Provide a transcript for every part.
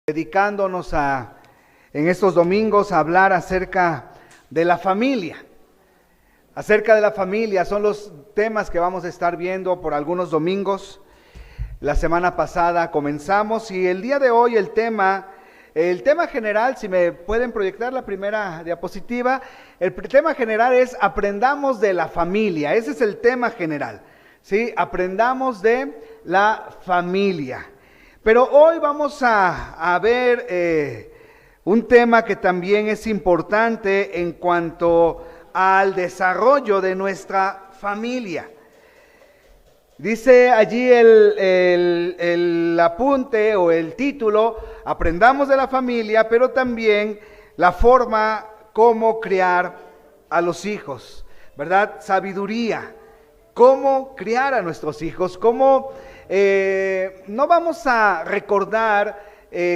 Dedicándonos en estos domingos a hablar acerca de la familia. Acerca de la familia son los temas que vamos a estar viendo por algunos domingos. La semana pasada comenzamos y el día de hoy el tema general, si me pueden proyectar la primera diapositiva, el tema general es aprendamos de la familia. Ese es el tema general, ¿sí? Aprendamos de la familia. Pero hoy vamos a ver un tema que también es importante en cuanto al desarrollo de nuestra familia. Dice allí el apunte o el título, aprendamos de la familia, pero también la forma como criar a los hijos, ¿verdad? Sabiduría, cómo criar a nuestros hijos, cómo... no vamos a recordar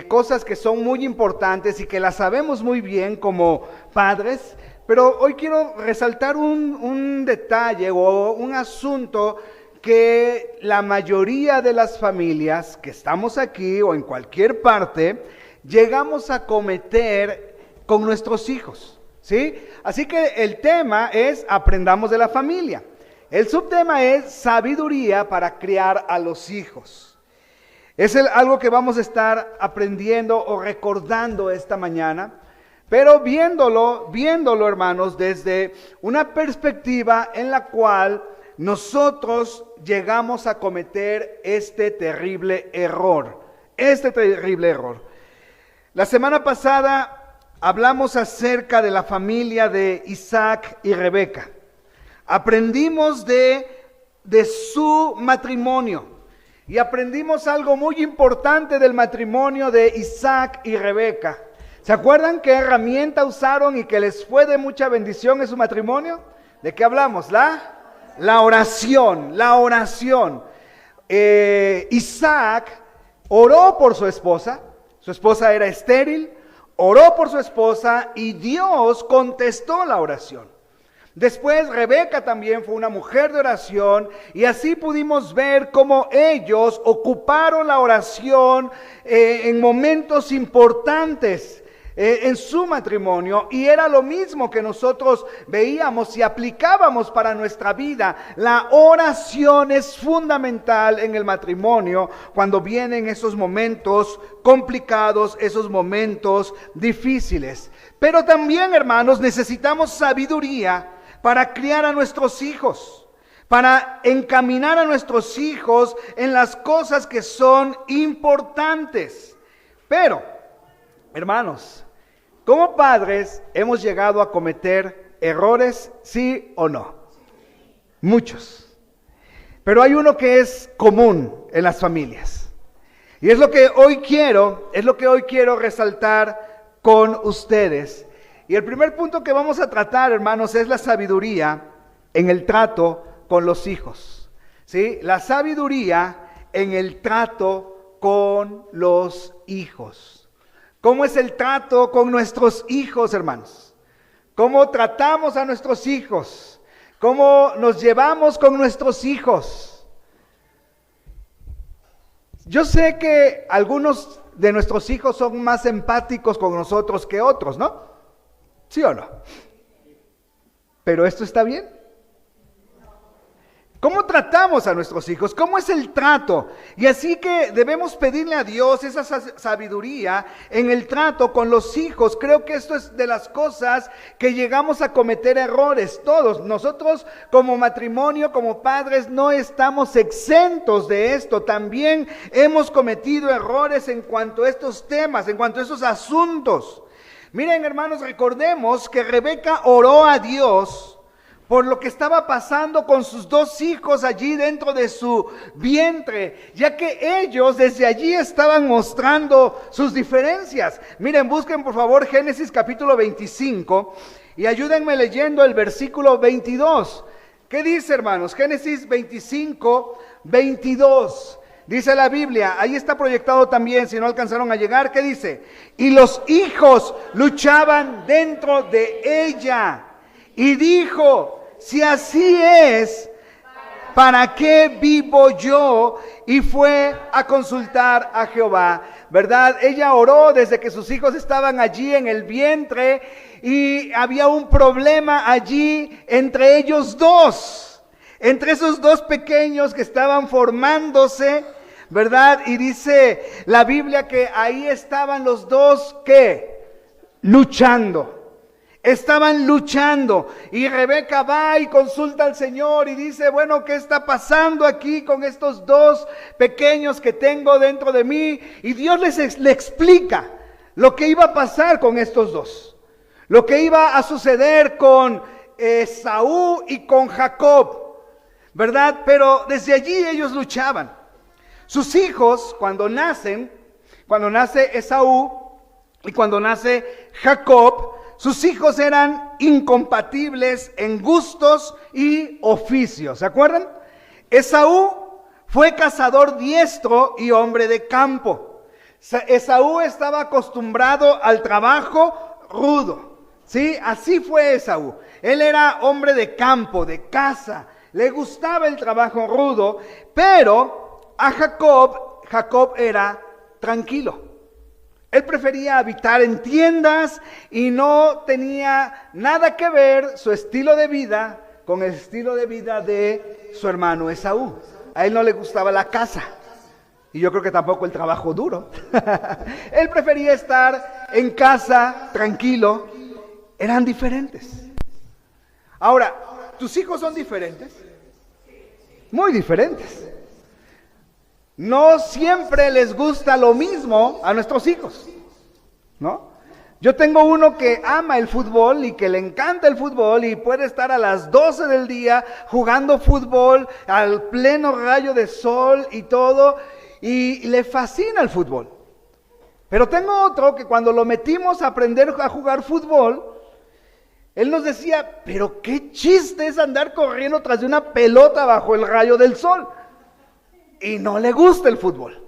cosas que son muy importantes y que las sabemos muy bien como padres, pero hoy quiero resaltar un detalle o un asunto que la mayoría de las familias que estamos aquí o en cualquier parte llegamos a cometer con nuestros hijos, ¿sí? Así que el tema es aprendamos de la familia. El subtema es sabiduría para criar a los hijos. Es algo que vamos a estar aprendiendo o recordando esta mañana, pero viéndolo, hermanos, desde una perspectiva en la cual nosotros llegamos a cometer este terrible error. La semana pasada hablamos acerca de la familia de Isaac y Rebeca. Aprendimos de su matrimonio y aprendimos algo muy importante del matrimonio de Isaac y Rebeca. ¿Se acuerdan qué herramienta usaron y que les fue de mucha bendición en su matrimonio? ¿De qué hablamos? La oración. Isaac oró por su esposa era estéril, oró por su esposa y Dios contestó la oración. Después Rebeca también fue una mujer de oración y así pudimos ver cómo ellos ocuparon la oración en momentos importantes en su matrimonio, y era lo mismo que nosotros veíamos y aplicábamos para nuestra vida. La oración es fundamental en el matrimonio cuando vienen esos momentos complicados, esos momentos difíciles. Pero también, hermanos, necesitamos sabiduría para criar a nuestros hijos, para encaminar a nuestros hijos en las cosas que son importantes. Pero, hermanos, como padres hemos llegado a cometer errores, ¿sí o no? Muchos. Pero hay uno que es común en las familias. Y es lo que hoy quiero resaltar con ustedes. Y el primer punto que vamos a tratar, hermanos, es la sabiduría en el trato con los hijos. ¿Sí? La sabiduría en el trato con los hijos. ¿Cómo es el trato con nuestros hijos, hermanos? ¿Cómo tratamos a nuestros hijos? ¿Cómo nos llevamos con nuestros hijos? Yo sé que algunos de nuestros hijos son más empáticos con nosotros que otros, ¿no? ¿Sí o no? ¿Pero esto está bien? ¿Cómo tratamos a nuestros hijos? ¿Cómo es el trato? Y así que debemos pedirle a Dios esa sabiduría en el trato con los hijos. Creo que esto es de las cosas que llegamos a cometer errores todos. Nosotros como matrimonio, como padres, no estamos exentos de esto. También hemos cometido errores en cuanto a estos temas, en cuanto a estos asuntos. Miren, hermanos, recordemos que Rebeca oró a Dios por lo que estaba pasando con sus dos hijos allí dentro de su vientre, ya que ellos desde allí estaban mostrando sus diferencias. Miren, busquen por favor Génesis capítulo 25 y ayúdenme leyendo el versículo 22. ¿Qué dice, hermanos? Génesis 25, 22. Dice la Biblia, ahí está proyectado también, si no alcanzaron a llegar, ¿qué dice? Y los hijos luchaban dentro de ella. Y dijo, si así es, ¿para qué vivo yo? Y fue a consultar a Jehová. ¿verdad? Ella oró desde que sus hijos estaban allí en el vientre y había un problema allí entre ellos dos, entre esos dos pequeños que estaban formándose, ¿verdad? Y dice la Biblia que ahí estaban los dos, ¿qué? Luchando. Estaban luchando y Rebeca va y consulta al Señor y dice, bueno, ¿qué está pasando aquí con estos dos pequeños que tengo dentro de mí? Y Dios le explica lo que iba a pasar con estos dos, lo que iba a suceder con Esaú y con Jacob, ¿verdad? Pero desde allí ellos luchaban. Sus hijos, cuando nace Esaú y cuando nace Jacob, sus hijos eran incompatibles en gustos y oficios, ¿se acuerdan? Esaú fue cazador diestro y hombre de campo. Esaú estaba acostumbrado al trabajo rudo, ¿sí? Así fue Esaú. Él era hombre de campo, de caza, le gustaba el trabajo rudo, pero a Jacob era tranquilo. Él prefería habitar en tiendas y no tenía nada que ver su estilo de vida con el estilo de vida de su hermano Esaú. A él no le gustaba la caza y yo creo que tampoco el trabajo duro. Él prefería estar en casa tranquilo. Eran diferentes. Ahora, ¿tus hijos son diferentes? Muy diferentes. No siempre les gusta lo mismo a nuestros hijos, ¿no? Yo tengo uno que ama el fútbol y que le encanta el fútbol y puede estar a las 12 del día jugando fútbol al pleno rayo de sol y todo, y le fascina el fútbol. Pero tengo otro que cuando lo metimos a aprender a jugar fútbol, él nos decía, pero qué chiste es andar corriendo tras de una pelota bajo el rayo del sol. Y no le gusta el fútbol.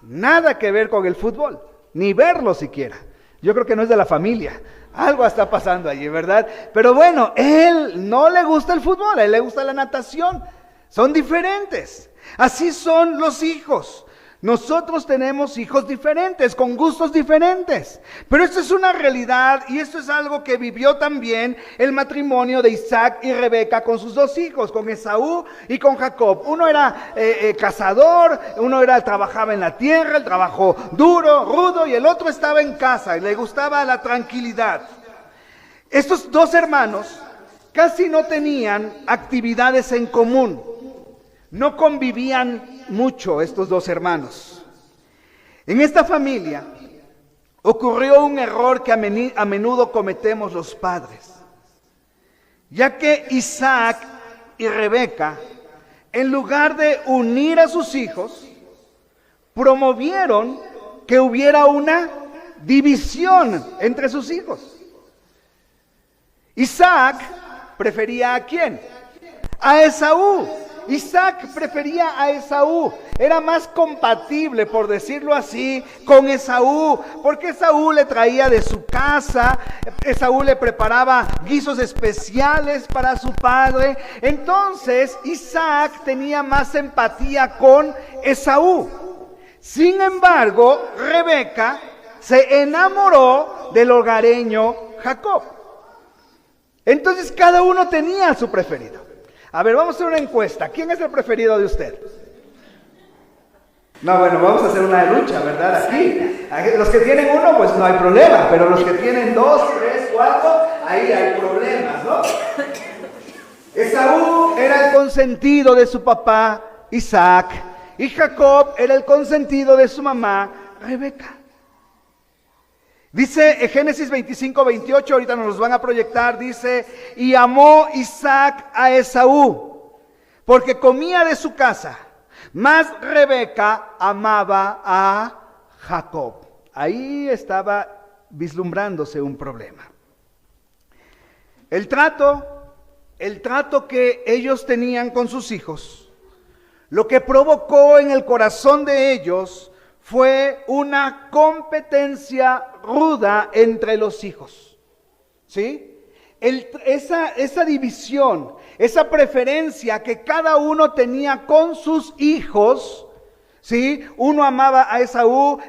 Nada que ver con el fútbol, ni verlo siquiera. Yo creo que no es de la familia. Algo está pasando allí, ¿verdad? Pero bueno, él no le gusta el fútbol, a él le gusta la natación. Son diferentes. Así son los hijos. Nosotros tenemos hijos diferentes, con gustos diferentes. Pero esto es una realidad y esto es algo que vivió también el matrimonio de Isaac y Rebeca con sus dos hijos, con Esaú y con Jacob. Uno era cazador, uno trabajaba en la tierra, el trabajo duro, rudo, y el otro estaba en casa y le gustaba la tranquilidad. Estos dos hermanos casi no tenían actividades en común. No convivían mucho estos dos hermanos. En esta familia ocurrió un error que a menudo cometemos los padres, ya que Isaac y Rebeca, en lugar de unir a sus hijos, promovieron que hubiera una división entre sus hijos. Isaac prefería ¿a quién? A Esaú. Isaac prefería a Esaú, era más compatible, por decirlo así, con Esaú, porque Esaú le traía de su casa, Esaú le preparaba guisos especiales para su padre. Entonces Isaac tenía más empatía con Esaú. Sin embargo, Rebeca se enamoró del hogareño Jacob. Entonces cada uno tenía su preferido. A ver, vamos a hacer una encuesta. ¿Quién es el preferido de usted? No, bueno, vamos a hacer una lucha, ¿verdad? Aquí. Los que tienen uno, pues no hay problema. Pero los que tienen 2, 3, 4, ahí hay problemas, ¿no? Esaú era el consentido de su papá, Isaac. Y Jacob era el consentido de su mamá, Rebeca. Dice Génesis 25, 28, ahorita nos los van a proyectar, dice, y amó Isaac a Esaú, porque comía de su casa, mas Rebeca amaba a Jacob. Ahí estaba vislumbrándose un problema. El trato que ellos tenían con sus hijos, lo que provocó en el corazón de ellos fue una competencia ruda entre los hijos, ¿sí? Esa división, esa preferencia que cada uno tenía con sus hijos, ¿Sí? Uno amaba a Esaú,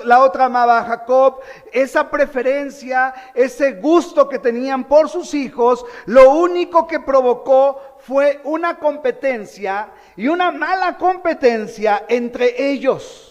la otra amaba a Jacob. Esa preferencia, ese gusto que tenían por sus hijos, lo único que provocó fue una competencia y una mala competencia entre ellos.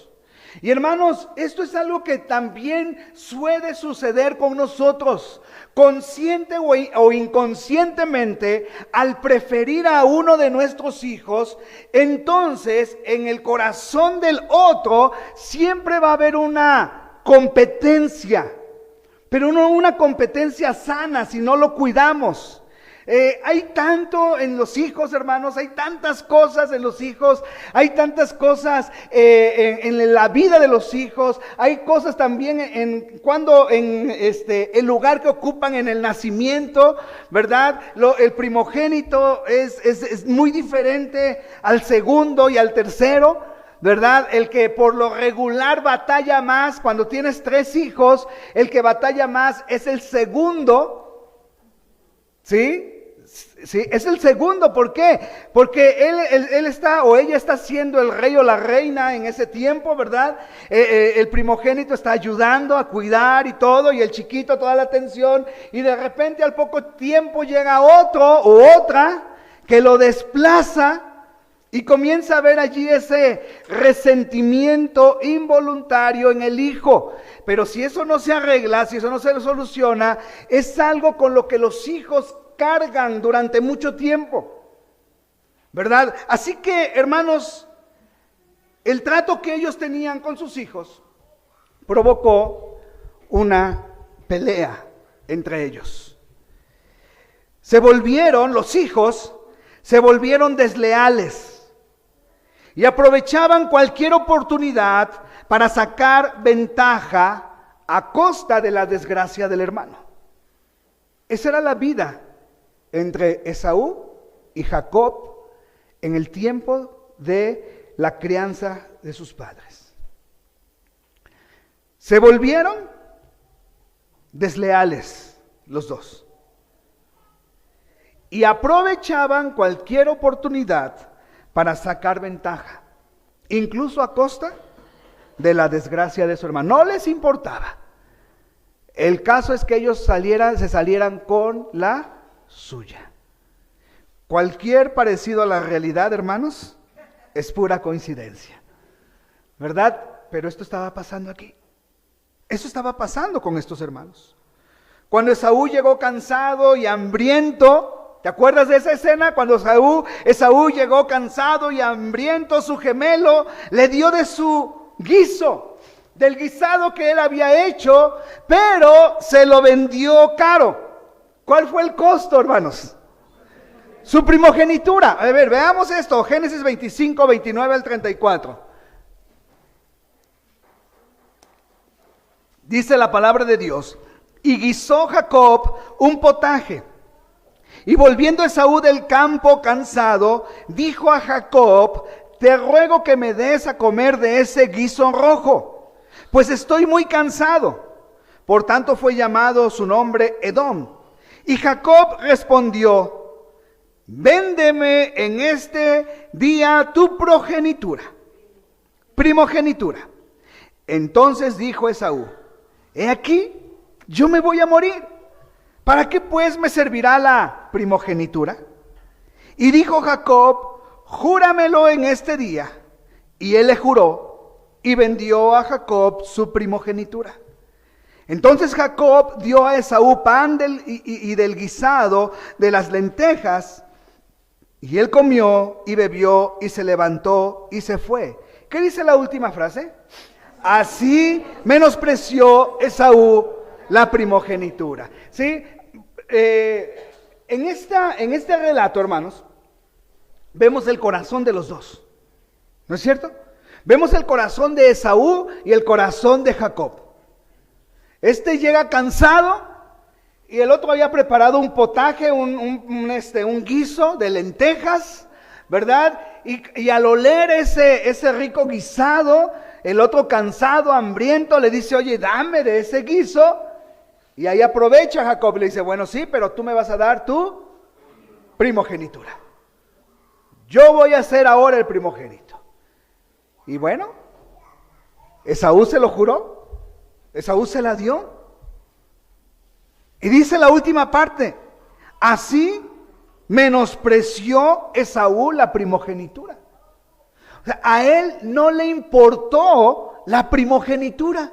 Y hermanos, esto es algo que también suele suceder con nosotros, consciente o inconscientemente. Al preferir a uno de nuestros hijos, entonces en el corazón del otro siempre va a haber una competencia, pero no una competencia sana si no lo cuidamos. Hay tanto en los hijos, hermanos, hay tantas cosas en los hijos, hay tantas cosas en la vida de los hijos, hay cosas también en el lugar que ocupan en el nacimiento, ¿verdad? El primogénito es muy diferente al segundo y al tercero, ¿verdad? El que por lo regular batalla más, cuando tienes 3 hijos, el que batalla más es el segundo, ¿sí? Sí, es el segundo. ¿Por qué? Porque él está o ella está siendo el rey o la reina en ese tiempo, ¿verdad? El primogénito está ayudando a cuidar y todo, y el chiquito toda la atención, y de repente al poco tiempo llega otro u otra que lo desplaza. Y comienza a ver allí ese resentimiento involuntario en el hijo. Pero si eso no se arregla, si eso no se soluciona, es algo con lo que los hijos cargan durante mucho tiempo, ¿verdad? Así que, hermanos, el trato que ellos tenían con sus hijos provocó una pelea entre ellos. Los hijos se volvieron desleales y aprovechaban cualquier oportunidad para sacar ventaja a costa de la desgracia del hermano. Esa era la vida entre Esaú y Jacob en el tiempo de la crianza de sus padres. Se volvieron desleales los dos y aprovechaban cualquier oportunidad para sacar ventaja, incluso a costa de la desgracia de su hermano. No les importaba. El caso es que ellos se salieran con la suya. Cualquier parecido a la realidad, hermanos, es pura coincidencia, ¿verdad? Pero esto estaba pasando aquí. Eso estaba pasando con estos hermanos. Cuando Esaú llegó cansado y hambriento, ¿te acuerdas de esa escena? Cuando Esaú llegó cansado y hambriento, su gemelo le dio de su guiso, del guisado que él había hecho, pero se lo vendió caro. ¿Cuál fue el costo, hermanos? Su primogenitura. A ver, veamos esto, Génesis 25, 29 al 34. Dice la palabra de Dios: y guisó Jacob un potaje, y volviendo Esaú del campo cansado, dijo a Jacob: te ruego que me des a comer de ese guiso rojo, pues estoy muy cansado. Por tanto fue llamado su nombre Edom. Y Jacob respondió: véndeme en este día tu primogenitura. Entonces dijo Esaú: he aquí, yo me voy a morir. ¿Para qué pues me servirá la primogenitura? Y dijo Jacob: júramelo en este día. Y él le juró, y vendió a Jacob su primogenitura. Entonces Jacob dio a Esaú pan del guisado de las lentejas, y él comió y bebió y se levantó y se fue. ¿Qué dice la última frase? Así menospreció Esaú la primogenitura. ¿Sí? En este relato, hermanos, vemos el corazón de los dos, ¿no es cierto? Vemos el corazón de Esaú y el corazón de Jacob. Este llega cansado y el otro había preparado un potaje, un guiso de lentejas, ¿verdad? Y al oler ese rico guisado, el otro cansado, hambriento, le dice: oye, dame de ese guiso. Y ahí aprovecha Jacob y le dice: bueno, sí, pero tú me vas a dar tu primogenitura. Yo voy a ser ahora el primogénito. Y bueno, Esaú se lo juró, Esaú se la dio. Y dice la última parte, así menospreció Esaú la primogenitura. O sea, a él no le importó la primogenitura.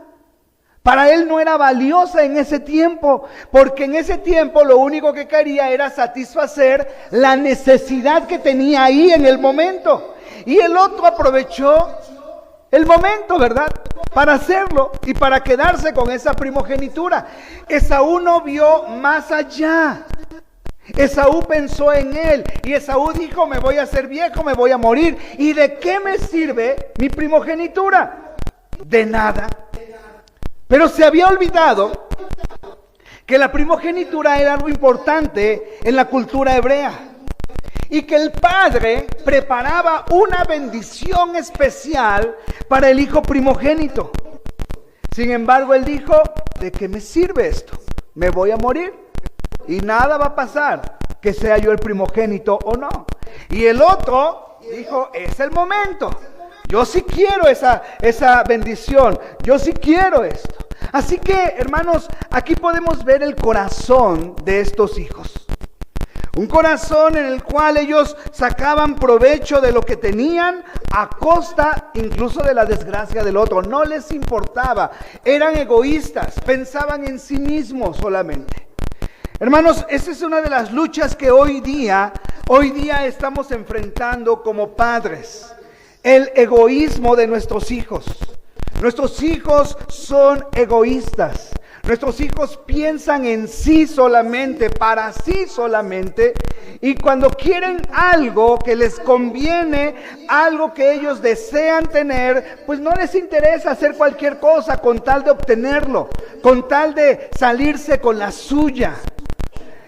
Para él no era valiosa en ese tiempo, porque en ese tiempo lo único que quería era satisfacer la necesidad que tenía ahí en el momento. Y el otro aprovechó el momento, ¿verdad?, para hacerlo y para quedarse con esa primogenitura. Esaú no vio más allá. Esaú pensó en él y Esaú dijo, me voy a hacer viejo, me voy a morir. ¿Y de qué me sirve mi primogenitura? De nada. Pero se había olvidado que la primogenitura era algo importante en la cultura hebrea. Y que el padre preparaba una bendición especial para el hijo primogénito. Sin embargo, él dijo, ¿de qué me sirve esto? Me voy a morir y nada va a pasar, que sea yo el primogénito o no. Y el otro dijo, es el momento. Yo sí quiero esa bendición, yo sí quiero esto. Así que, hermanos, aquí podemos ver el corazón de estos hijos. Un corazón en el cual ellos sacaban provecho de lo que tenían a costa incluso de la desgracia del otro. No les importaba, eran egoístas, pensaban en sí mismos solamente. Hermanos, esa es una de las luchas que hoy día estamos enfrentando como padres. El egoísmo de nuestros hijos. Nuestros hijos son egoístas. Nuestros hijos piensan en sí solamente, para sí solamente, y cuando quieren algo que les conviene, algo que ellos desean tener, pues no les interesa hacer cualquier cosa con tal de obtenerlo, con tal de salirse con la suya.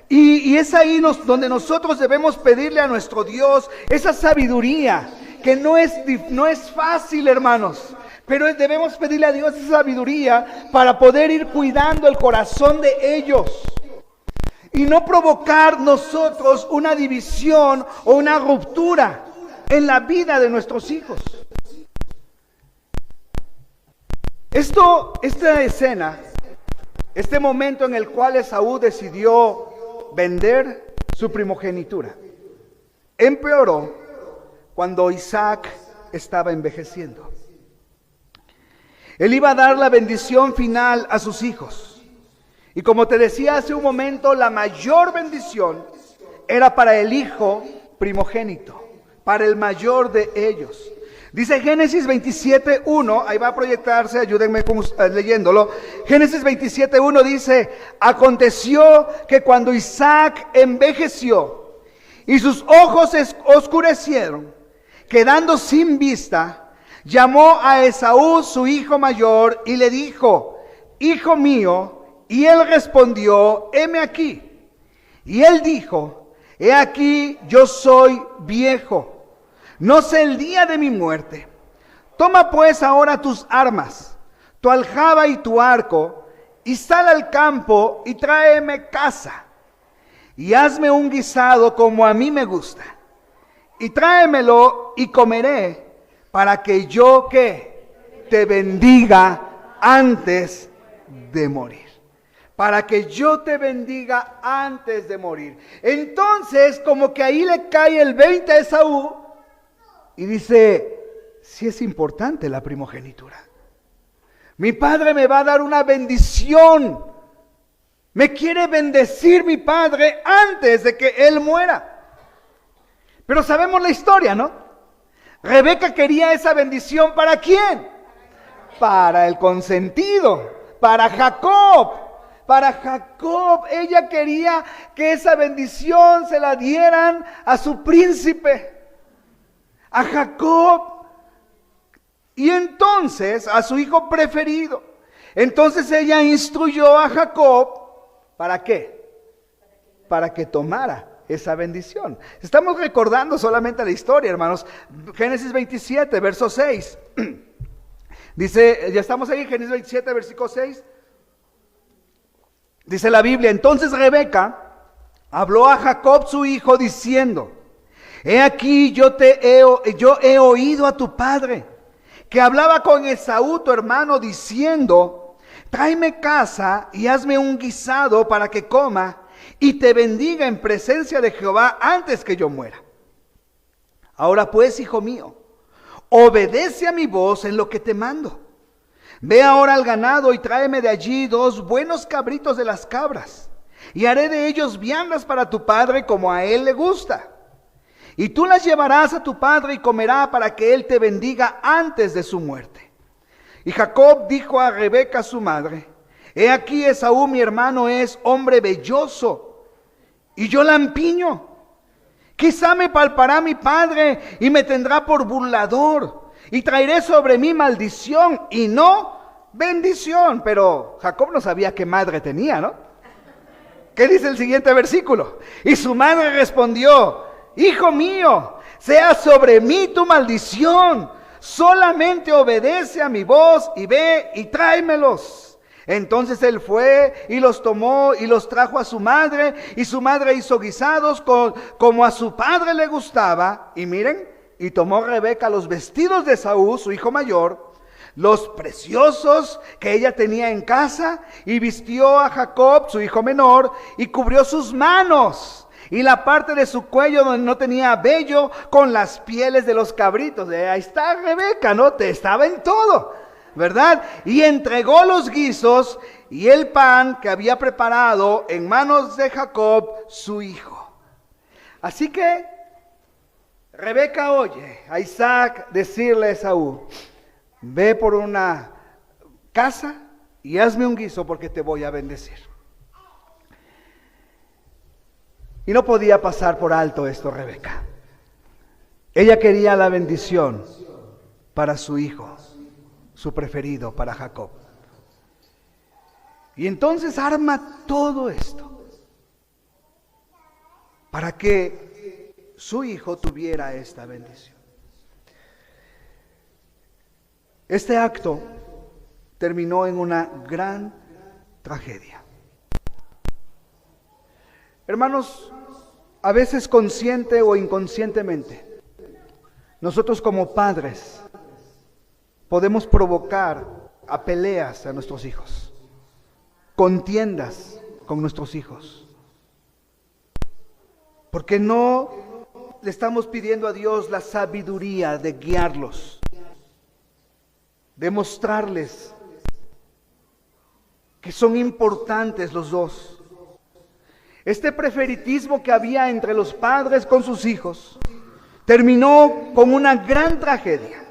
Y es ahí donde nosotros debemos pedirle a nuestro Dios esa sabiduría, que no es fácil, hermanos. Pero debemos pedirle a Dios esa sabiduría para poder ir cuidando el corazón de ellos. Y no provocar nosotros una división o una ruptura en la vida de nuestros hijos. Esta escena, este momento en el cual Esaú decidió vender su primogenitura, empeoró cuando Isaac estaba envejeciendo. Él iba a dar la bendición final a sus hijos. Y como te decía hace un momento, la mayor bendición era para el hijo primogénito, para el mayor de ellos. Dice Génesis 27:1, ahí va a proyectarse, ayúdenme leyéndolo. Génesis 27:1 dice, aconteció que cuando Isaac envejeció y sus ojos oscurecieron, quedando sin vista, llamó a Esaú su hijo mayor y le dijo, hijo mío, y él respondió, heme aquí. Y él dijo, he aquí yo soy viejo, no sé el día de mi muerte. Toma pues ahora tus armas, tu aljaba y tu arco, y sal al campo y tráeme caza, y hazme un guisado como a mí me gusta, y tráemelo y comeré, para que yo te bendiga antes de morir. Para que yo te bendiga antes de morir. Entonces, como que ahí le cae el 20 a Esaú y dice, sí es importante la primogenitura. Mi padre me va a dar una bendición. Me quiere bendecir mi padre antes de que él muera. Pero sabemos la historia, ¿no? Rebeca quería esa bendición, ¿para quién? Para el consentido, para Jacob. Para Jacob, ella quería que esa bendición se la dieran a su príncipe, a Jacob. Y entonces a su hijo preferido. Entonces ella instruyó a Jacob, ¿para qué? Para que tomara esa bendición. Estamos recordando solamente la historia, hermanos. Génesis 27, verso 6. Dice, ya estamos ahí, Génesis 27, versículo 6. Dice la Biblia, entonces Rebeca habló a Jacob su hijo diciendo, he aquí yo he oído a tu padre, que hablaba con Esaú, tu hermano, diciendo: tráeme caza y hazme un guisado para que coma y te bendiga en presencia de Jehová antes que yo muera. Ahora pues, hijo mío, obedece a mi voz en lo que te mando. Ve ahora al ganado y tráeme de allí 2 buenos cabritos de las cabras, y haré de ellos viandas para tu padre como a él le gusta. Y tú las llevarás a tu padre y comerá para que él te bendiga antes de su muerte. Y Jacob dijo a Rebeca su madre: he aquí Esaú mi hermano es hombre velloso, y yo lampiño. Quizá me palpará mi padre y me tendrá por burlador, y traeré sobre mí maldición y no bendición. Pero Jacob no sabía qué madre tenía, ¿no? ¿Qué dice el siguiente versículo? Y su madre respondió: hijo mío, sea sobre mí tu maldición, solamente obedece a mi voz y ve y tráemelos. Entonces él fue y los tomó y los trajo a su madre, y su madre hizo guisados como a su padre le gustaba. Y miren, y tomó Rebeca los vestidos de Esaú, su hijo mayor, los preciosos que ella tenía en casa, y vistió a Jacob, su hijo menor, y cubrió sus manos y la parte de su cuello donde no tenía vello con las pieles de los cabritos. Ahí está Rebeca, ¿no? Te estaba en todo, ¿verdad? Y entregó los guisos y el pan que había preparado en manos de Jacob, su hijo. Así que Rebeca oye a Isaac decirle a Esaú: ve por una casa y hazme un guiso porque te voy a bendecir. Y no podía pasar por alto esto Rebeca. Ella quería la bendición para su hijo, su preferido, para Jacob. Y entonces arma todo esto para que su hijo tuviera esta bendición. Este acto terminó en una gran tragedia. Hermanos, a veces consciente o inconscientemente, nosotros como padres podemos provocar a peleas a nuestros hijos, contiendas con nuestros hijos, porque no le estamos pidiendo a Dios la sabiduría de guiarlos, de mostrarles que son importantes los dos. Este preferitismo que había entre los padres con sus hijos terminó con una gran tragedia.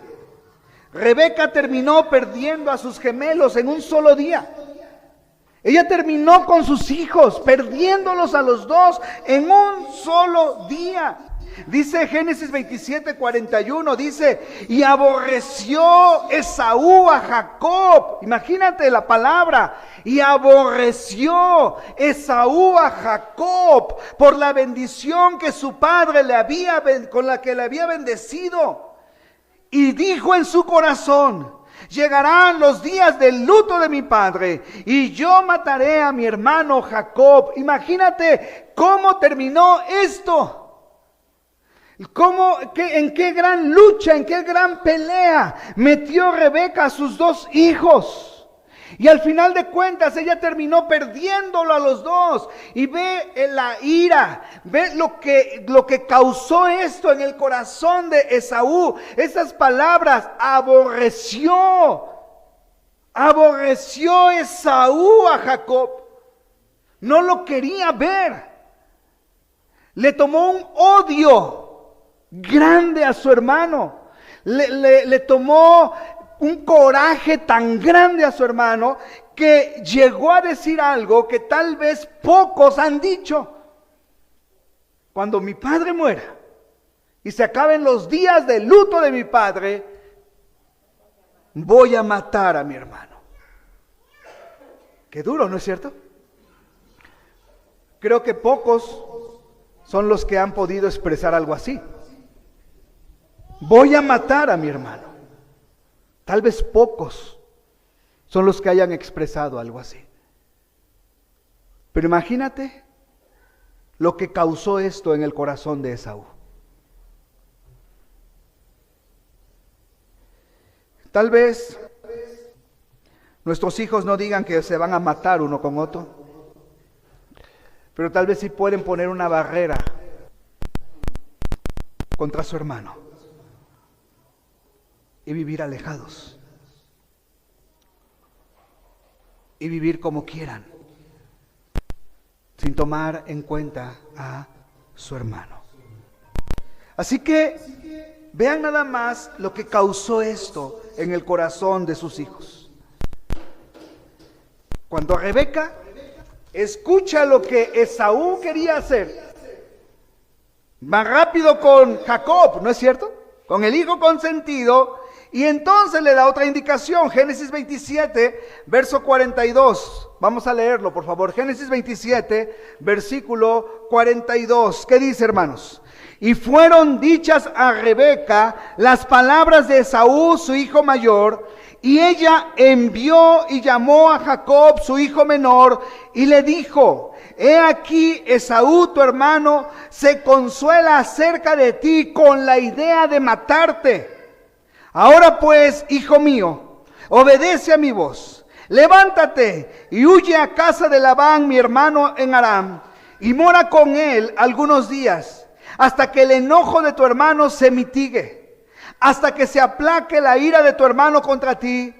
Rebeca terminó perdiendo a sus gemelos en un solo día. Ella terminó con sus hijos, perdiéndolos a los dos en un solo día. Dice Génesis 27:41, dice: y aborreció Esaú a Jacob. Imagínate la palabra, y aborreció Esaú a Jacob por la bendición que su padre con la que le había bendecido. Y dijo en su corazón: llegarán los días del luto de mi padre, y yo mataré a mi hermano Jacob. Imagínate cómo terminó esto. En qué gran lucha, en qué gran pelea metió Rebeca a sus dos hijos. Y al final de cuentas ella terminó perdiéndolo a los dos. Y ve la ira, ve lo que causó esto en el corazón de Esaú. Esas palabras: aborreció Esaú a Jacob. No lo quería ver. Le tomó un odio grande a su hermano. Le tomó un coraje tan grande a su hermano que llegó a decir algo que tal vez pocos han dicho: cuando mi padre muera y se acaben los días de luto de mi padre, voy a matar a mi hermano. Qué duro, ¿no es cierto? Creo que pocos son los que han podido expresar algo así. Voy a matar a mi hermano. Tal vez pocos son los que hayan expresado algo así. Pero imagínate lo que causó esto en el corazón de Esaú. Tal vez nuestros hijos no digan que se van a matar uno con otro, pero tal vez sí pueden poner una barrera contra su hermano y vivir alejados y vivir como quieran, sin tomar en cuenta a su hermano. Así que vean nada más lo que causó esto en el corazón de sus hijos. Cuando Rebeca escucha lo que Esaú quería hacer, va rápido con Jacob, ¿no es cierto? Con el hijo consentido, y entonces le da otra indicación. Génesis 27, verso 42. Vamos a leerlo, por favor. Génesis 27, versículo 42. ¿Qué dice, hermanos? Y fueron dichas a Rebeca las palabras de Esaú, su hijo mayor, y ella envió y llamó a Jacob, su hijo menor, y le dijo: he aquí, Esaú, tu hermano, se consuela acerca de ti con la idea de matarte. Ahora pues, hijo mío, obedece a mi voz. Levántate y huye a casa de Labán, mi hermano, en Aram, y mora con él algunos días, hasta que el enojo de tu hermano se mitigue, hasta que se aplaque la ira de tu hermano contra ti,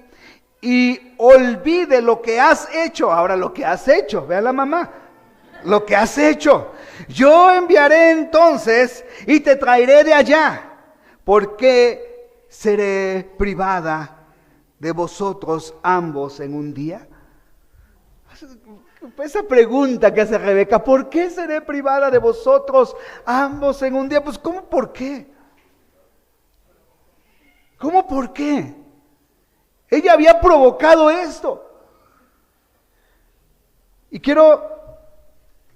y olvide lo que has hecho. Ahora, lo que has hecho, vea la mamá, lo que has hecho. Yo enviaré entonces y te traeré de allá, porque seré privada de vosotros ambos en un día. Esa pregunta que hace Rebeca, ¿por qué seré privada de vosotros ambos en un día? Pues, ¿cómo por qué? ¿Cómo por qué? Ella había provocado esto. Y quiero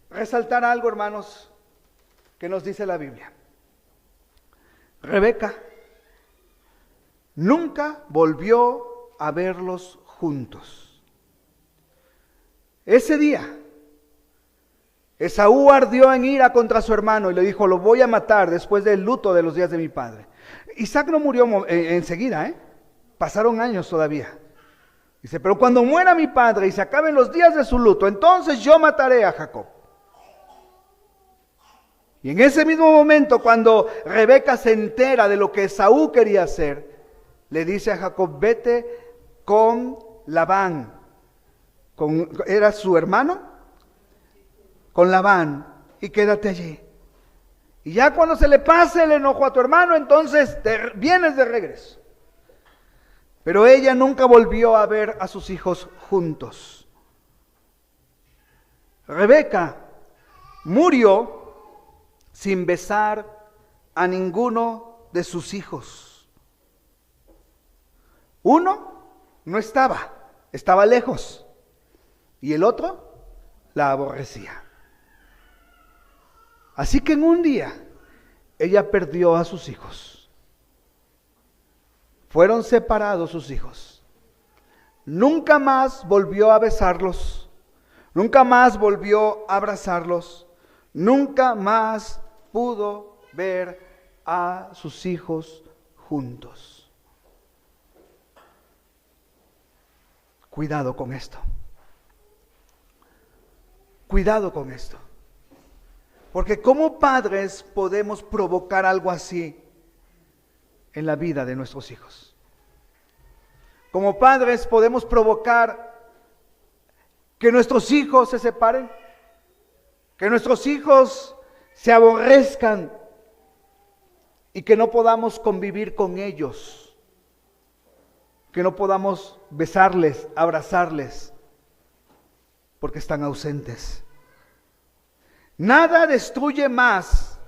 resaltar algo, hermanos, que nos dice la Biblia. Rebeca nunca volvió a verlos juntos. Ese día, Esaú ardió en ira contra su hermano y le dijo: lo voy a matar después del luto de los días de mi padre. Isaac no murió enseguida, pasaron años todavía. Dice: pero cuando muera mi padre y se acaben los días de su luto, entonces yo mataré a Jacob. Y en ese mismo momento, cuando Rebeca se entera de lo que Esaú quería hacer, le dice a Jacob: vete con Labán. ¿Era su hermano? Con Labán, y quédate allí. Y ya cuando se le pase el enojo a tu hermano, entonces vienes de regreso. Pero ella nunca volvió a ver a sus hijos juntos. Rebeca murió sin besar a ninguno de sus hijos. Uno no estaba lejos, y el otro la aborrecía. Así que en un día ella perdió a sus hijos. Fueron separados sus hijos. Nunca más volvió a besarlos, nunca más volvió a abrazarlos, nunca más pudo ver a sus hijos juntos. Cuidado con esto. Cuidado con esto. Porque como padres podemos provocar algo así en la vida de nuestros hijos. Como padres podemos provocar que nuestros hijos se separen, que nuestros hijos se aborrezcan y que no podamos convivir con ellos, que no podamos besarles, abrazarles, porque están ausentes. Nada destruye más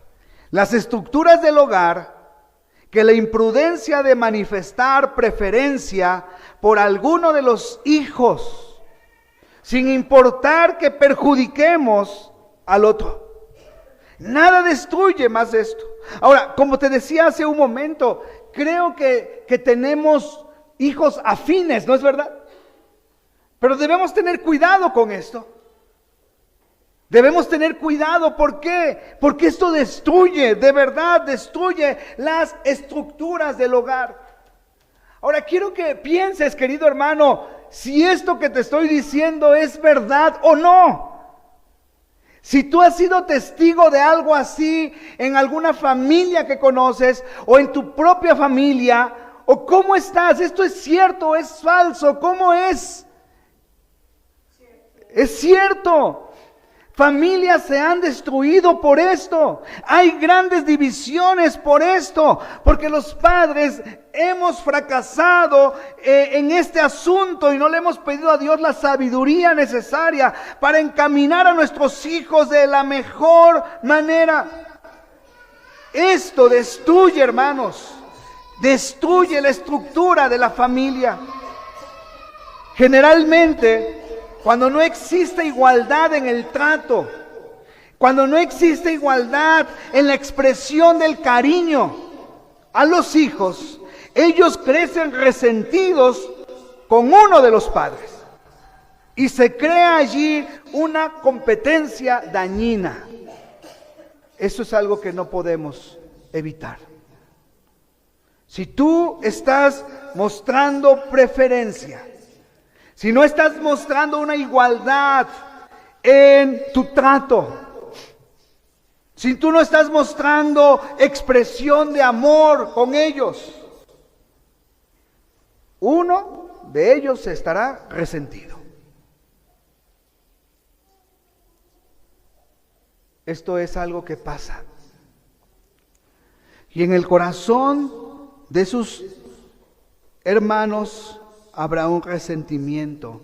las estructuras del hogar que la imprudencia de manifestar preferencia por alguno de los hijos, sin importar que perjudiquemos al otro. Nada destruye más esto. Ahora, como te decía hace un momento, creo que tenemos hijos afines, ¿no es verdad? Pero debemos tener cuidado con esto. Debemos tener cuidado. ¿Por qué? Porque esto destruye, de verdad destruye las estructuras del hogar. Ahora quiero que pienses, querido hermano, si esto que te estoy diciendo es verdad o no. Si tú has sido testigo de algo así en alguna familia que conoces o en tu propia familia, o cómo estás, ¿esto es cierto o es falso? ¿Cómo es? Es cierto. Familias se han destruido por esto. Hay grandes divisiones por esto, porque los padres hemos fracasado en este asunto y no le hemos pedido a Dios la sabiduría necesaria para encaminar a nuestros hijos de la mejor manera. Esto destruye, hermanos, destruye la estructura de la familia. Generalmente, cuando no existe igualdad en el trato, cuando no existe igualdad en la expresión del cariño a los hijos, ellos crecen resentidos con uno de los padres. Y se crea allí una competencia dañina. Eso es algo que no podemos evitar. Si tú estás mostrando preferencia, si no estás mostrando una igualdad en tu trato, si tú no estás mostrando expresión de amor con ellos, uno de ellos estará resentido. Esto es algo que pasa. Y en el corazón de sus hermanos habrá un resentimiento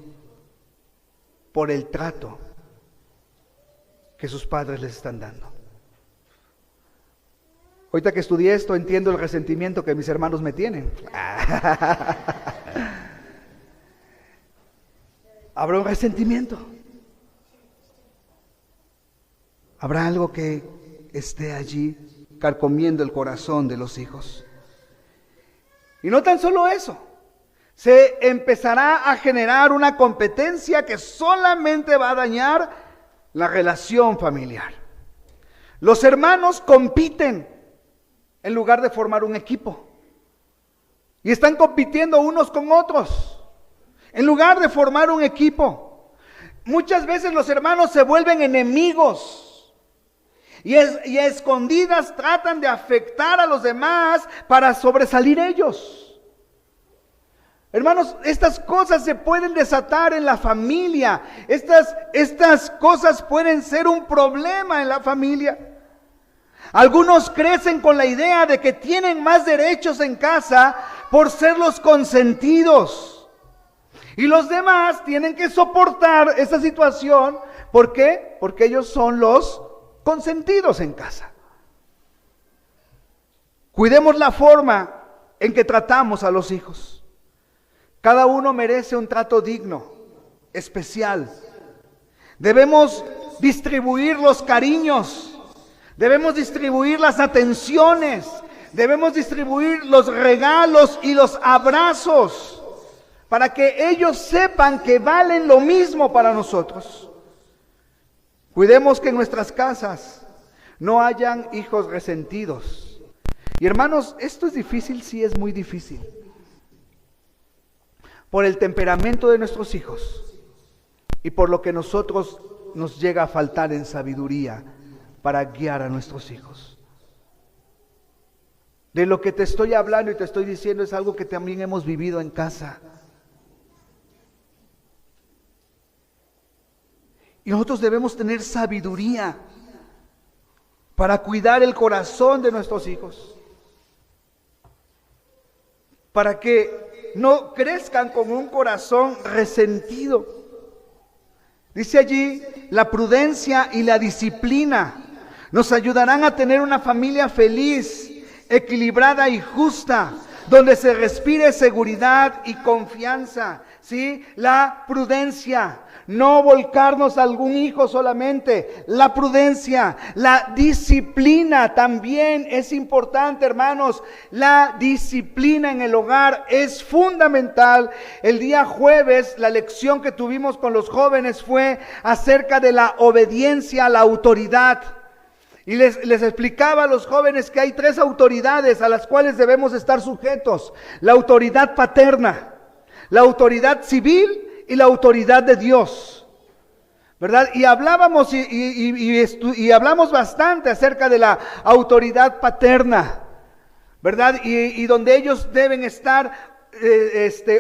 por el trato que sus padres les están dando. Ahorita que estudié esto, entiendo el resentimiento que mis hermanos me tienen. Habrá un resentimiento. Habrá algo que esté allí carcomiendo el corazón de los hijos. Y no tan solo eso. Se empezará a generar una competencia que solamente va a dañar la relación familiar. Los hermanos compiten en lugar de formar un equipo. Y están compitiendo unos con otros, en lugar de formar un equipo. Muchas veces los hermanos se vuelven enemigos y a escondidas tratan de afectar a los demás para sobresalir ellos. Hermanos, estas cosas se pueden desatar en la familia. Estas cosas pueden ser un problema en la familia. Algunos crecen con la idea de que tienen más derechos en casa por ser los consentidos. Y los demás tienen que soportar esa situación. ¿Por qué? Porque ellos son los consentidos en casa. Cuidemos la forma en que tratamos a los hijos. Cada uno merece un trato digno, especial. Debemos distribuir los cariños, debemos distribuir las atenciones, debemos distribuir los regalos y los abrazos para que ellos sepan que valen lo mismo para nosotros. Cuidemos que en nuestras casas no hayan hijos resentidos. Y hermanos, esto es difícil, sí es muy difícil. Por el temperamento de nuestros hijos y por lo que nosotros nos llega a faltar en sabiduría para guiar a nuestros hijos. De lo que te estoy hablando y te estoy diciendo es algo que también hemos vivido en casa. Y nosotros debemos tener sabiduría para cuidar el corazón de nuestros hijos, para que no crezcan con un corazón resentido. Dice allí, la prudencia y la disciplina nos ayudarán a tener una familia feliz, equilibrada y justa, donde se respire seguridad y confianza. ¿Sí? La prudencia, no volcarnos a algún hijo solamente. La prudencia, la disciplina también es importante, hermanos. La disciplina en el hogar es fundamental. El día jueves, la lección que tuvimos con los jóvenes fue acerca de la obediencia a la autoridad. Y les explicaba a los jóvenes que hay 3 autoridades a las cuales debemos estar sujetos. La autoridad paterna, la autoridad civil y la autoridad de Dios. ¿Verdad? Y hablábamos y hablamos bastante acerca de la autoridad paterna, ¿verdad? Y donde ellos deben estar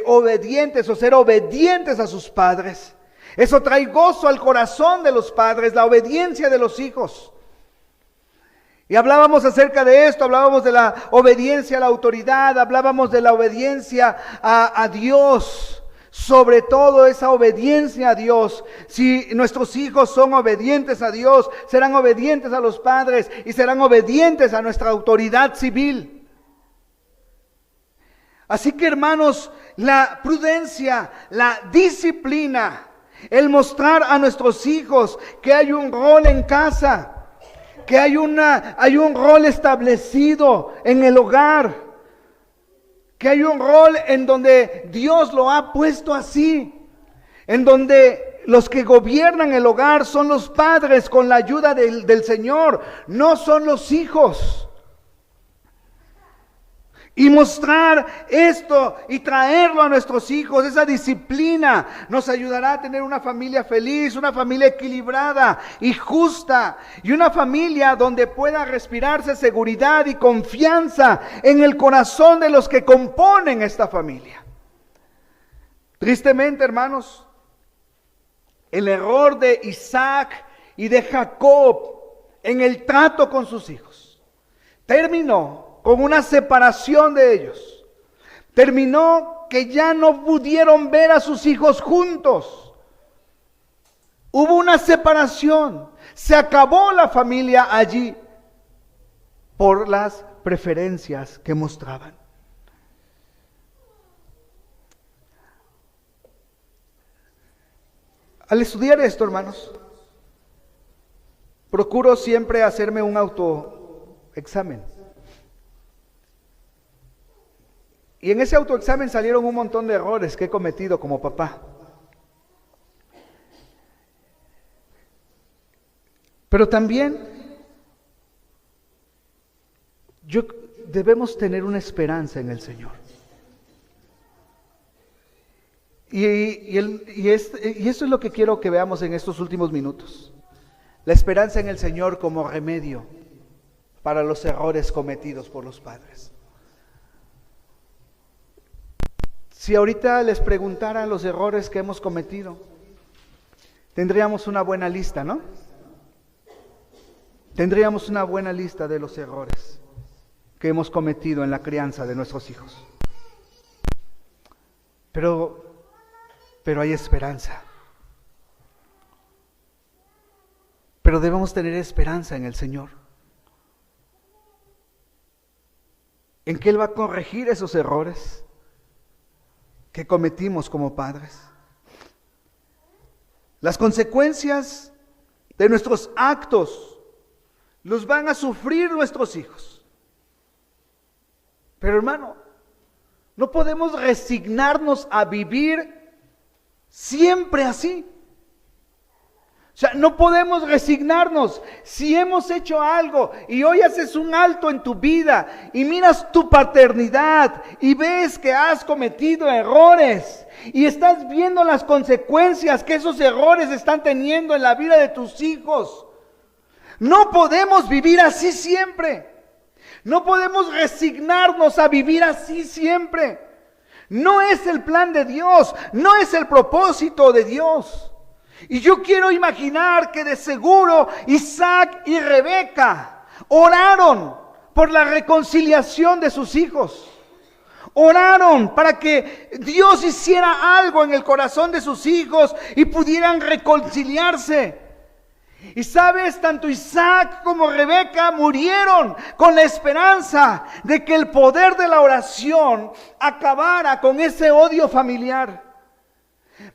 obedientes o ser obedientes a sus padres. Eso trae gozo al corazón de los padres, la obediencia de los hijos. Y hablábamos acerca de esto, hablábamos de la obediencia a la autoridad, hablábamos de la obediencia a Dios, sobre todo esa obediencia a Dios. Si nuestros hijos son obedientes a Dios, serán obedientes a los padres y serán obedientes a nuestra autoridad civil. Así que, hermanos, la prudencia, la disciplina, el mostrar a nuestros hijos que hay un rol en casa, que hay un rol establecido en el hogar, que hay un rol en donde Dios lo ha puesto así, en donde los que gobiernan el hogar son los padres con la ayuda del Señor, no son los hijos. Y mostrar esto y traerlo a nuestros hijos, esa disciplina, nos ayudará a tener una familia feliz, una familia equilibrada y justa, y una familia donde pueda respirarse seguridad y confianza en el corazón de los que componen esta familia. Tristemente, hermanos, el error de Isaac y de Jacob en el trato con sus hijos terminó con una separación de ellos. Terminó que ya no pudieron ver a sus hijos juntos. Hubo una separación. Se acabó la familia allí por las preferencias que mostraban. Al estudiar esto, hermanos, procuro siempre hacerme un autoexamen. Y en ese autoexamen salieron un montón de errores que he cometido como papá. Pero también debemos tener una esperanza en el Señor. Y eso es lo que quiero que veamos en estos últimos minutos. La esperanza en el Señor como remedio para los errores cometidos por los padres. Si ahorita les preguntaran los errores que hemos cometido, tendríamos una buena lista, ¿no? Tendríamos una buena lista de los errores que hemos cometido en la crianza de nuestros hijos. Pero hay esperanza. Pero debemos tener esperanza en el Señor. En que Él va a corregir esos errores que cometimos como padres. Las consecuencias de nuestros actos los van a sufrir nuestros hijos. Pero, hermano, no podemos resignarnos a vivir siempre así. O sea, no podemos resignarnos. Si hemos hecho algo y hoy haces un alto en tu vida y miras tu paternidad y ves que has cometido errores y estás viendo las consecuencias que esos errores están teniendo en la vida de tus hijos, no podemos vivir así siempre. No podemos resignarnos a vivir así siempre. No es el plan de Dios, no es el propósito de Dios. Y yo quiero imaginar que de seguro Isaac y Rebeca oraron por la reconciliación de sus hijos. Oraron para que Dios hiciera algo en el corazón de sus hijos y pudieran reconciliarse. Y sabes, tanto Isaac como Rebeca murieron con la esperanza de que el poder de la oración acabara con ese odio familiar.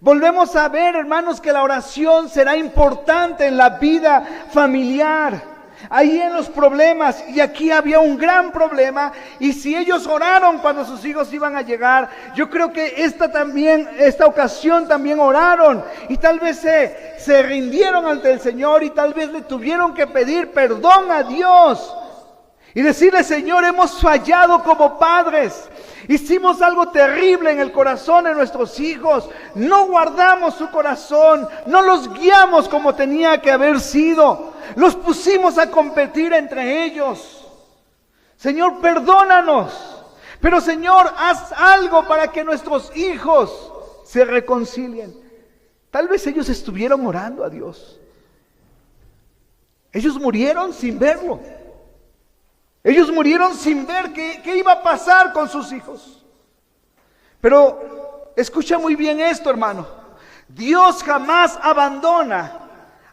Volvemos a ver, hermanos, que la oración será importante en la vida familiar. ahí en los problemas, y aquí había un gran problema, y si ellos oraron cuando sus hijos iban a llegar, yo creo que esta ocasión también oraron, y tal vez se rindieron ante el Señor, y tal vez le tuvieron que pedir perdón a Dios, y decirle: Señor, hemos fallado como padres, hicimos algo terrible en el corazón de nuestros hijos, no guardamos su corazón, no los guiamos como tenía que haber sido, los pusimos a competir entre ellos. Señor, perdónanos, pero Señor, haz algo para que nuestros hijos se reconcilien. Tal vez ellos estuvieron orando a Dios. Ellos murieron sin verlo. Ellos murieron sin ver qué iba a pasar con sus hijos. Pero escucha muy bien esto, hermano. Dios jamás abandona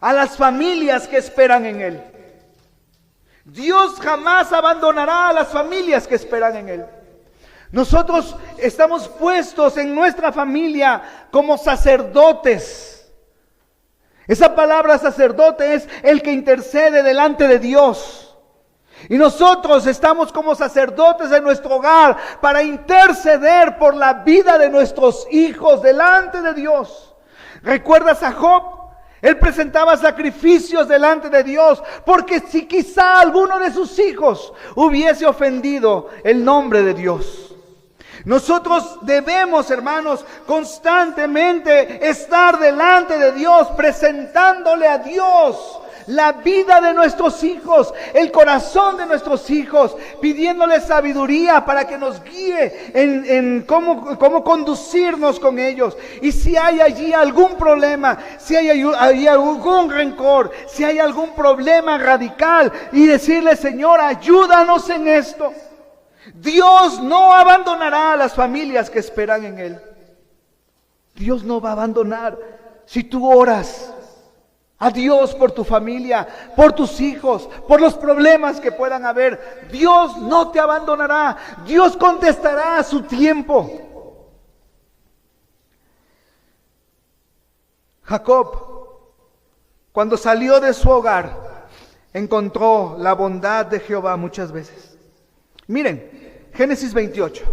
a las familias que esperan en Él. Dios jamás abandonará a las familias que esperan en Él. Nosotros estamos puestos en nuestra familia como sacerdotes. Esa palabra sacerdote es el que intercede delante de Dios. Y nosotros estamos como sacerdotes en nuestro hogar para interceder por la vida de nuestros hijos delante de Dios. ¿Recuerdas a Job? Él presentaba sacrificios delante de Dios, porque si quizá alguno de sus hijos hubiese ofendido el nombre de Dios. Nosotros debemos, hermanos, constantemente estar delante de Dios, presentándole a Dios la vida de nuestros hijos, el corazón de nuestros hijos, pidiéndole sabiduría para que nos guíe en cómo conducirnos con ellos. Y si hay allí algún problema, si hay algún rencor, si hay algún problema radical, y decirle: Señor, ayúdanos en esto. Dios no abandonará a las familias que esperan en Él. Dios no va a abandonar si tú oras a Dios por tu familia, por tus hijos, por los problemas que puedan haber. Dios no te abandonará. Dios contestará a su tiempo. Jacob, cuando salió de su hogar, encontró la bondad de Jehová muchas veces. Miren, Génesis 28.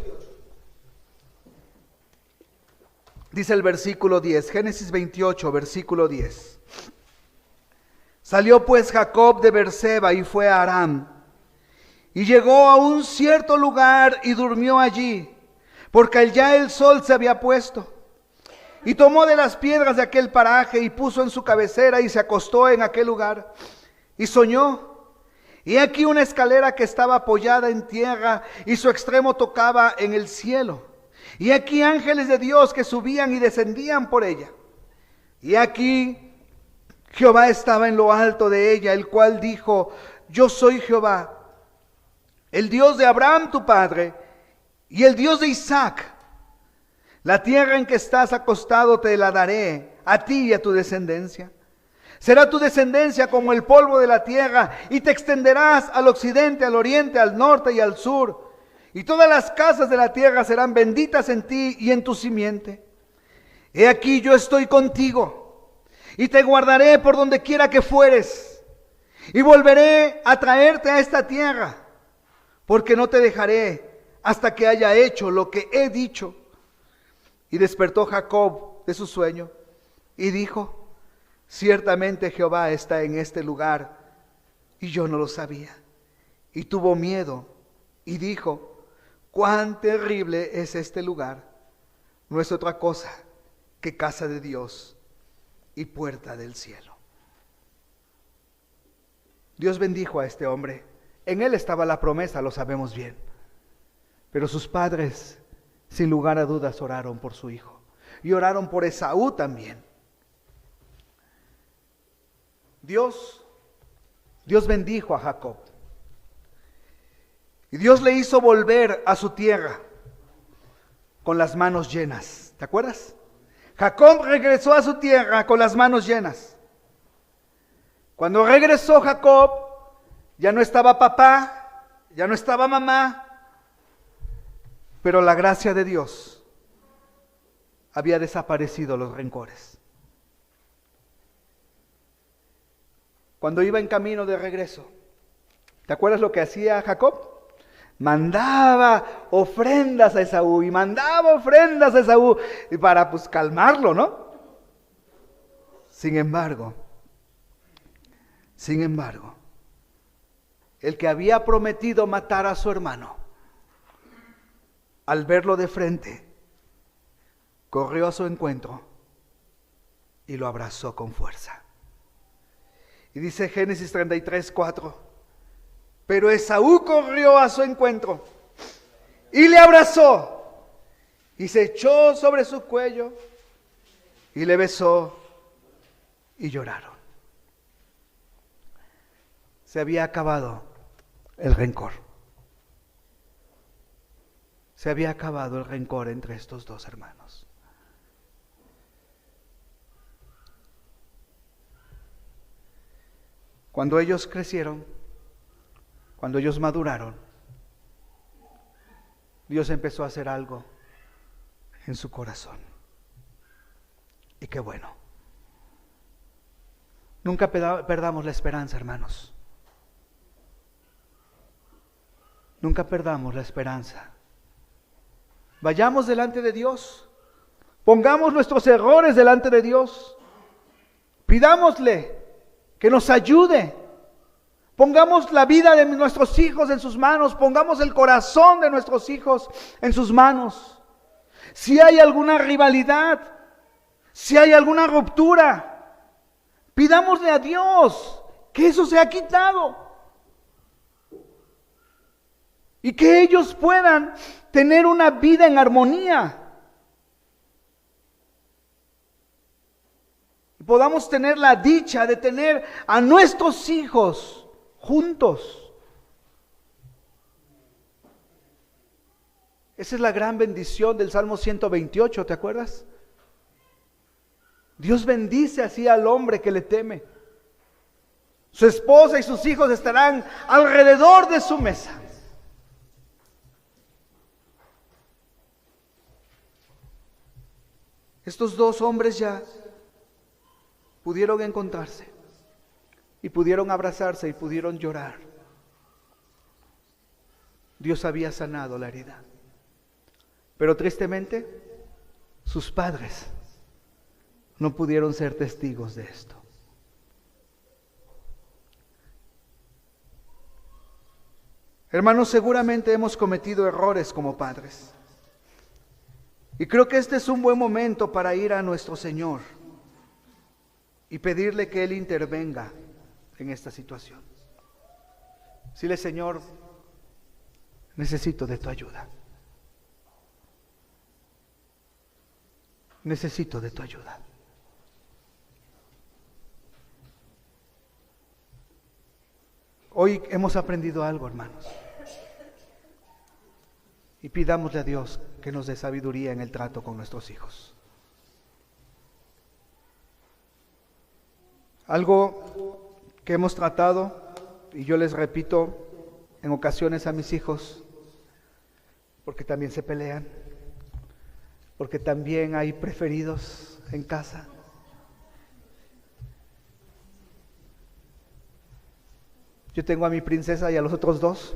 Dice el versículo 10, Génesis 28, versículo 10. Salió pues Jacob de Beerseba y fue a Aram, y llegó a un cierto lugar y durmió allí, porque ya el sol se había puesto. Y tomó de las piedras de aquel paraje y puso en su cabecera y se acostó en aquel lugar. Y soñó, y aquí una escalera que estaba apoyada en tierra y su extremo tocaba en el cielo. Y aquí ángeles de Dios que subían y descendían por ella. Y aquí Jehová estaba en lo alto de ella, el cual dijo: Yo soy Jehová, el Dios de Abraham tu padre, y el Dios de Isaac. La tierra en que estás acostado te la daré, a ti y a tu descendencia. Será tu descendencia como el polvo de la tierra, y te extenderás al occidente, al oriente, al norte y al sur. Y todas las casas de la tierra serán benditas en ti y en tu simiente. He aquí yo estoy contigo, y te guardaré por donde quiera que fueres, y volveré a traerte a esta tierra, porque no te dejaré hasta que haya hecho lo que he dicho. Y despertó Jacob de su sueño, y dijo: Ciertamente Jehová está en este lugar, y yo no lo sabía. Y tuvo miedo, y dijo: Cuán terrible es este lugar. No es otra cosa que casa de Dios y puerta del cielo. Dios bendijo a este hombre. En él estaba la promesa, lo sabemos bien. Pero sus padres, sin lugar a dudas, oraron por su hijo. Y oraron por Esaú también. Dios bendijo a Jacob. Y Dios le hizo volver a su tierra con las manos llenas. ¿Te acuerdas? Jacob regresó a su tierra con las manos llenas. Cuando regresó Jacob, ya no estaba papá, ya no estaba mamá, pero la gracia de Dios había desaparecido los rencores. Cuando iba en camino de regreso, ¿Te acuerdas lo que hacía Jacob? Mandaba ofrendas a Esaú y mandaba ofrendas a Esaú y para pues calmarlo, ¿no? Sin embargo, el que había prometido matar a su hermano, al verlo de frente, corrió a su encuentro y lo abrazó con fuerza. Y dice Génesis 33:4, pero Esaú corrió a su encuentro y le abrazó y se echó sobre su cuello y le besó y lloraron. Se había acabado el rencor. Se había acabado el rencor entre estos dos hermanos. Cuando ellos crecieron, cuando ellos maduraron, Dios empezó a hacer algo en su corazón. Y qué bueno. Nunca perdamos la esperanza, hermanos. Nunca perdamos la esperanza. Vayamos delante de Dios. Pongamos nuestros errores delante de Dios. Pidámosle que nos ayude. Pongamos la vida de nuestros hijos en sus manos. Pongamos el corazón de nuestros hijos en sus manos. Si hay alguna rivalidad, si hay alguna ruptura, pidámosle a Dios que eso sea quitado. Y que ellos puedan tener una vida en armonía. Y podamos tener la dicha de tener a nuestros hijos juntos. Esa es la gran bendición del Salmo 128, ¿te acuerdas? Dios bendice así al hombre que le teme. Su esposa y sus hijos estarán alrededor de su mesa. Estos dos hombres ya pudieron encontrarse y pudieron abrazarse y pudieron llorar. Dios había sanado la herida. Pero tristemente, sus padres no pudieron ser testigos de esto. Hermanos, seguramente hemos cometido errores como padres. Y creo que este es un buen momento para ir a nuestro Señor y pedirle que Él intervenga en esta situación. Dile: Señor, necesito de tu ayuda. Necesito de tu ayuda. Hoy hemos aprendido algo, hermanos. Y pidámosle a Dios que nos dé sabiduría en el trato con nuestros hijos. Algo que hemos tratado, y yo les repito en ocasiones a mis hijos, porque también se pelean, porque también hay preferidos en casa. Yo tengo a mi princesa y a los otros dos.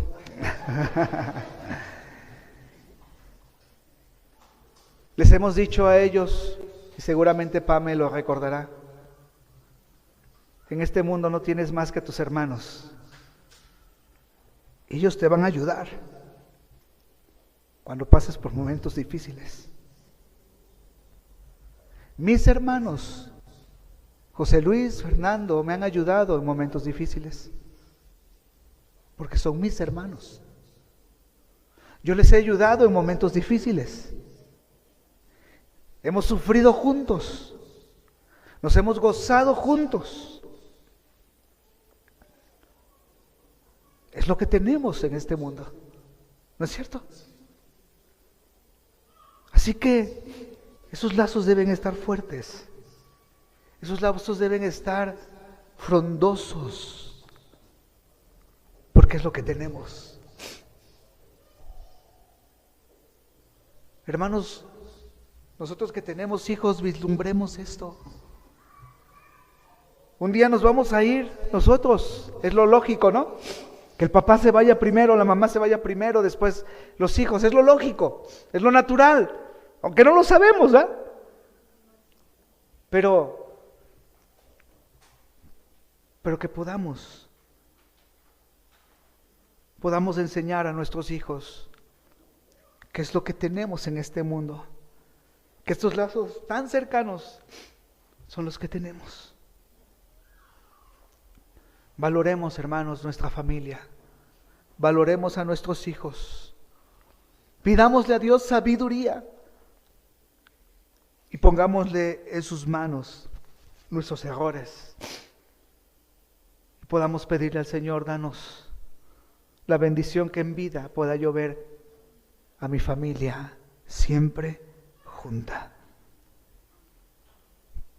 Les hemos dicho a ellos, y seguramente Pame lo recordará, en este mundo no tienes más que a tus hermanos. Ellos te van a ayudar cuando pases por momentos difíciles. Mis hermanos, José Luis, Fernando, me han ayudado en momentos difíciles, porque son mis hermanos. Yo les he ayudado en momentos difíciles. Hemos sufrido juntos, nos hemos gozado juntos. Es lo que tenemos en este mundo, ¿no es cierto? Así que esos lazos deben estar fuertes, esos lazos deben estar frondosos, porque es lo que tenemos. Hermanos, nosotros que tenemos hijos, vislumbremos esto. Un día nos vamos a ir nosotros, es lo lógico, ¿no? Que el papá se vaya primero, la mamá se vaya primero, después los hijos. Es lo lógico, es lo natural, aunque no lo sabemos, ¿verdad? Pero que podamos enseñar a nuestros hijos qué es lo que tenemos en este mundo, que estos lazos tan cercanos son los que tenemos. Valoremos, hermanos, nuestra familia, valoremos a nuestros hijos, pidámosle a Dios sabiduría y pongámosle en sus manos nuestros errores. Podamos pedirle al Señor, danos la bendición que en vida pueda yo ver a mi familia siempre junta.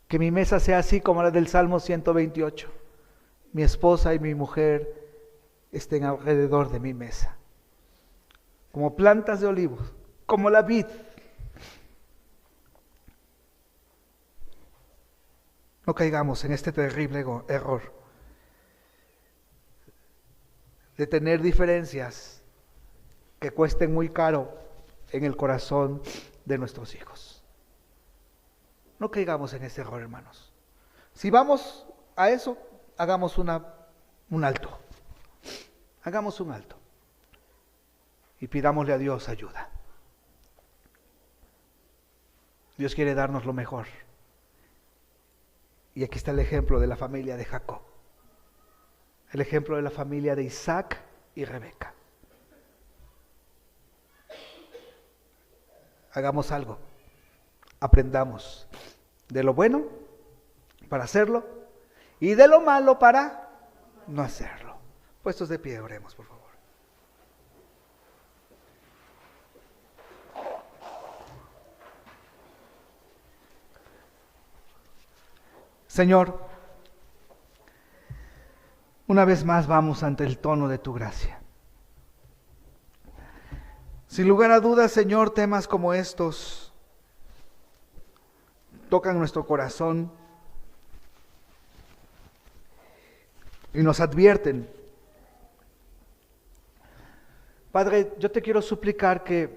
Que mi mesa sea así como la del Salmo 128. Mi esposa y mi mujer estén alrededor de mi mesa, como plantas de olivos, como la vid. No caigamos en este terrible error de tener diferencias que cuesten muy caro en el corazón de nuestros hijos. No caigamos en ese error, hermanos. Si vamos a eso, hagamos un alto. Hagamos un alto. Y pidámosle a Dios ayuda. Dios quiere darnos lo mejor. Y aquí está el ejemplo de la familia de Jacob. El ejemplo de la familia de Isaac y Rebeca. Hagamos algo. Aprendamos de lo bueno para hacerlo y de lo malo para no hacerlo. Puestos de pie, oremos, por favor. Señor, una vez más vamos ante el trono de tu gracia. Sin lugar a dudas, Señor, temas como estos tocan nuestro corazón y nos advierten. Padre, yo te quiero suplicar que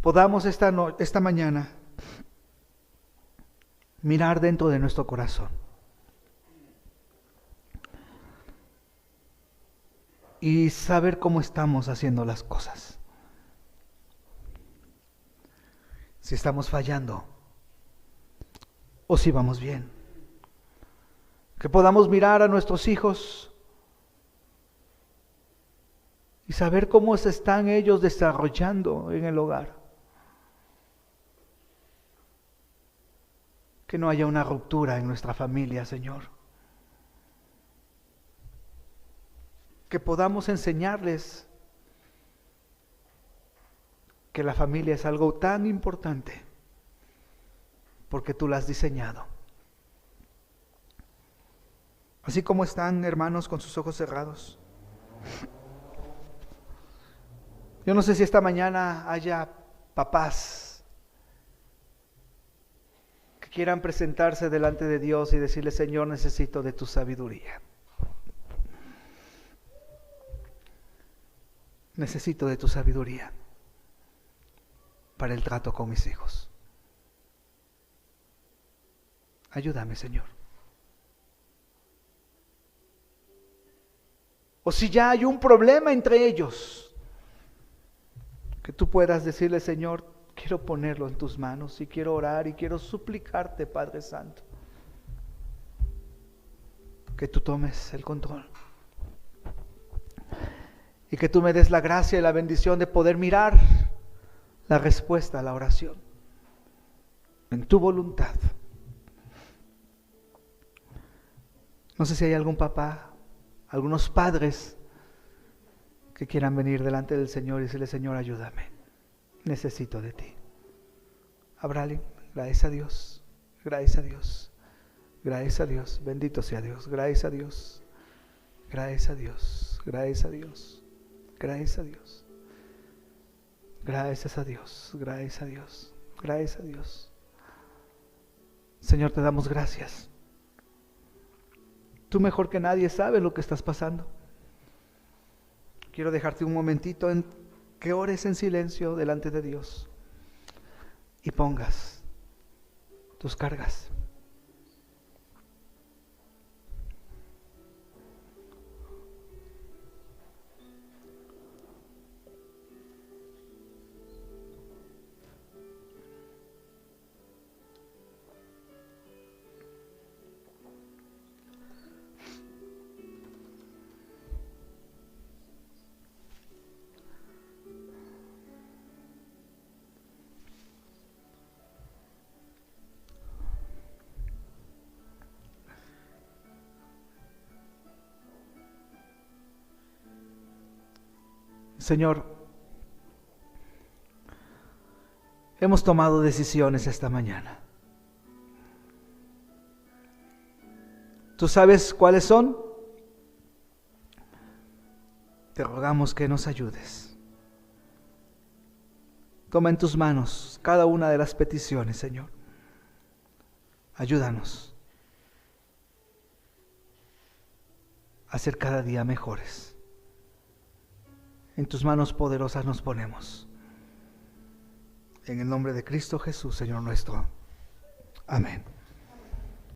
podamos esta mañana mirar dentro de nuestro corazón y saber cómo estamos haciendo las cosas. Si estamos fallando o si vamos bien. Que podamos mirar a nuestros hijos y saber cómo se están ellos desarrollando en el hogar. Que no haya una ruptura en nuestra familia, Señor. Que podamos enseñarles que la familia es algo tan importante porque tú la has diseñado. Así como están, hermanos, con sus ojos cerrados. Yo no sé si esta mañana haya papás que quieran presentarse delante de Dios y decirle: Señor, necesito de tu sabiduría. Necesito de tu sabiduría para el trato con mis hijos. Ayúdame, Señor. O si ya hay un problema entre ellos, que tú puedas decirle: Señor, quiero ponerlo en tus manos y quiero orar y quiero suplicarte, Padre Santo, que tú tomes el control y que tú me des la gracia y la bendición de poder mirar la respuesta a la oración en tu voluntad. No sé si hay algún papá, algunos padres que quieran venir delante del Señor y decirle: Señor, ayúdame, necesito de ti. ¿Habrá alguien? Gracias a Dios, gracias a Dios, gracias a Dios, bendito sea Dios, gracias a Dios, gracias a Dios, gracias a Dios, gracias a Dios, gracias a Dios, gracias a Dios, gracias a Dios. Señor, te damos gracias. Tú mejor que nadie sabes lo que estás pasando. quiero dejarte un momentito en que ores en silencio delante de Dios y pongas tus cargas. Señor, hemos tomado decisiones esta mañana. ¿Tú sabes cuáles son? Te rogamos que nos ayudes. Toma en tus manos cada una de las peticiones, Señor. Ayúdanos a ser cada día mejores. En tus manos poderosas nos ponemos. En el nombre de Cristo Jesús, Señor nuestro. Amén.